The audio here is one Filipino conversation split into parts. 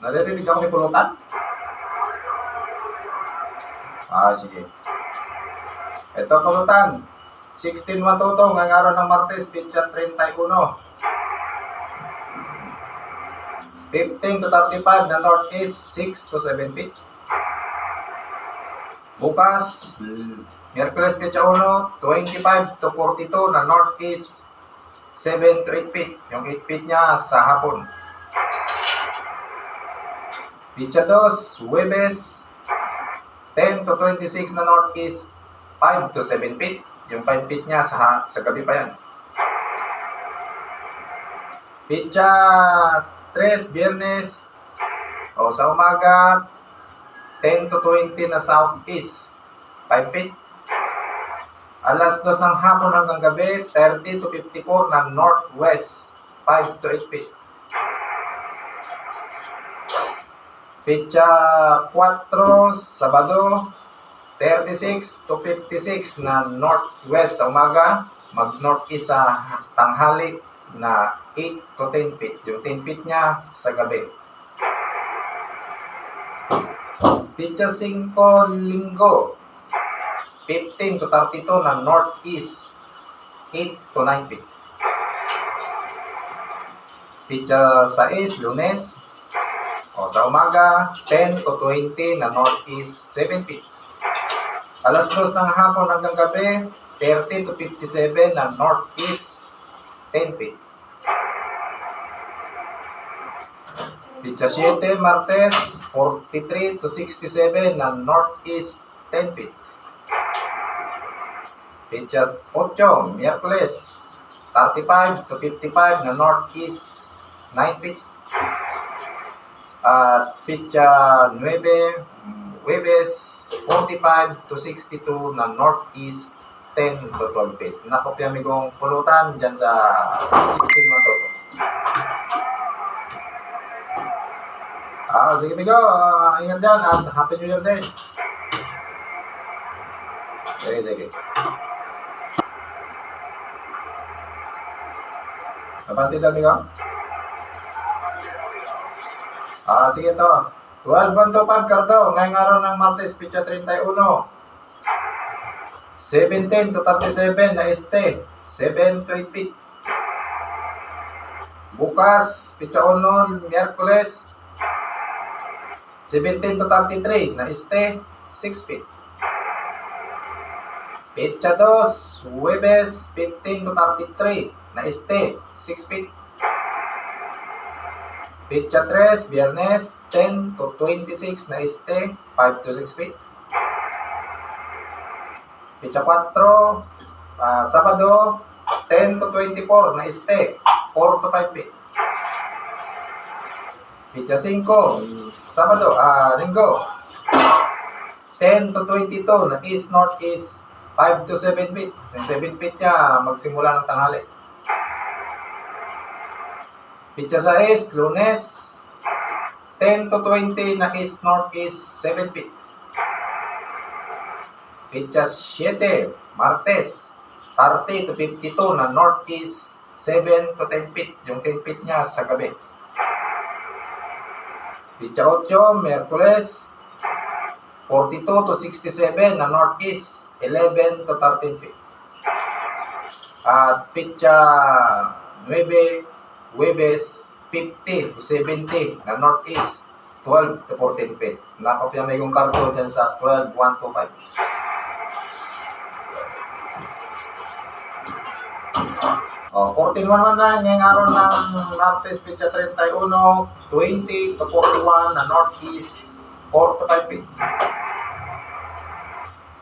Naririnig ako may pulutan? Sige. Ito pulutan. 16 matutong ang araw ng Martes, pitsa 31. 15 to 35 na northeast, 6 to 7 feet. Bukas, Miyerkules pitsa 1, 25 to 42 na northeast, 7 to 8 feet. Yung 8 feet niya sa hapon. Pitsa 2, Huwebes, 10 to 26 na northeast, 5 to 7 feet. Yung 5 feet niya sa gabi pa yan. Pitsa 3, Biyernes, sa umaga, 10 to 20 na southeast, 5 feet. Alas 2 ng hapon hanggang gabi, 30 to 54 na northwest, 5 to 8 feet. Pitsa 4, Sabado, 36 to 56 na northwest sa umaga, mag-northeast sa tanghali na 8 to 10 feet. Yung 10 feet niya sa gabi. Pitsa 5, Linggo, 15 to 32 na northeast, 8 to 9 feet. Pitsa 6, Lunes, sa umaga, 10 to 20 na northeast, 7 feet. Alas 2 ng hapon hanggang gabi, 30 to 57 na northeast, 10 feet. Pitsa 7, Martes, 43 to 67 na northeast, 10 feet. Pitsa 8, Miyerkules, 35 to 55 na northeast, 9 feet. At pitsa 9, Huwebes, 45 to 62 na northeast, 10 to 12 feet. Nakopya migong pulutan dyan sa 16 matoto. Sige migo, ingat dyan at Happy New Year din. Sige. Kapantid lang migo? Sige to. 12-1-2-5 karto. Ngayong araw ng Martes, pitsa 31. 17 to 37 na este, 7 to 8 feet. Bukas, pitsa 1, Miyerkules, 17 to 33 na este, 6 feet. Pitsa 2, Huwebes, 15 to 33 na este, 6 feet. Pitsa 3, Biyernes, 10 to 26 na este, 5 to 6 feet. Pitsa 4, Sabado, 10 to 24 na este, 4 to 5 feet. Pitsa 5, Sabado, Linggo, 10 to 22 na east-northeast, 5 to 7 feet. Yung 7 feet niya magsimula ng tanghali. Pitsa 6, Lunes, 10 to 20 na east-northeast, 7 feet. Pitsa 7, Martes, 30 to 52 na northeast, 7 to 10 feet. Yung 10 feet niya sa gabi. Pitsa 8, Miyerkules, 42 to 67 na northeast, 11 to 13 feet. At pitsa 9, Huwebes, 50 to 70 na northeast, 12 to 14 feet. Nakopya may yung karto dyan sa 12-1-2-5. 14-1-1 na ngayong araw ng Martes, pitsa 31, 20 to 41 na northeast, 4 to 5 feet.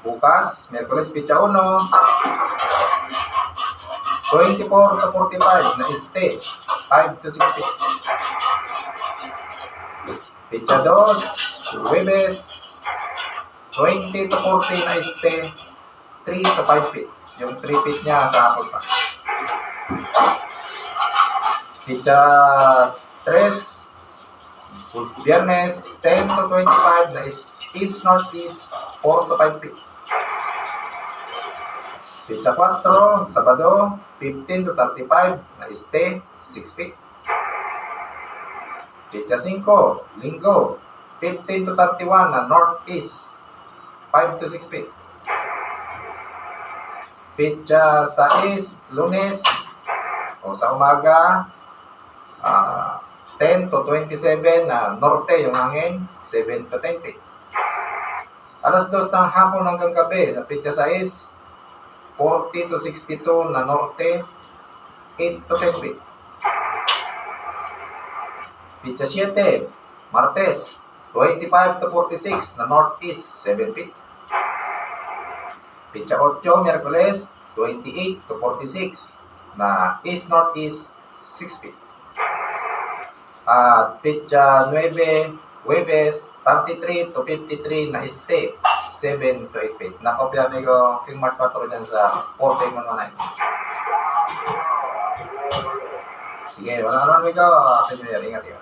Bukas, Miyerkules, pitsa 1, 24 to 45 na este, 5 to 6 feet. Pitsa 2, Huwebes, 20 to 40 na este, 3 to 5 feet. Yung 3 feet niya sa hapon pa. Pitsa 3, Biyernes, 10 to 25 na east-northeast, 4 to 5 feet. Pitsa 4, Sabado, 15 to 35 na este, 6 feet. Pitsa 5, Linggo, 15 to 31 na northeast, 5 to 6 feet. Pitsa 6, Lunes, o sa umaga, 10 to 27 na norte yung hangin, 7 to 10 feet. Alas 2 ng hapon hanggang gabi na pitsa 6, 40 to 62 na norte, 8 to 10 feet. Pitsa 7, Martes, 25 to 46 na northeast, 7 feet. Pitsa 8, Miyerkules, 28 to 46 na east-northeast, 6 feet. At pitsa 9, Huwebes, 33 to 53 na este, 7 to 8 feet. Nakopya amigo King Mark Patro dyan sa 4.119. Sige, wala naman amigo. Happy New Year. Ingat yun.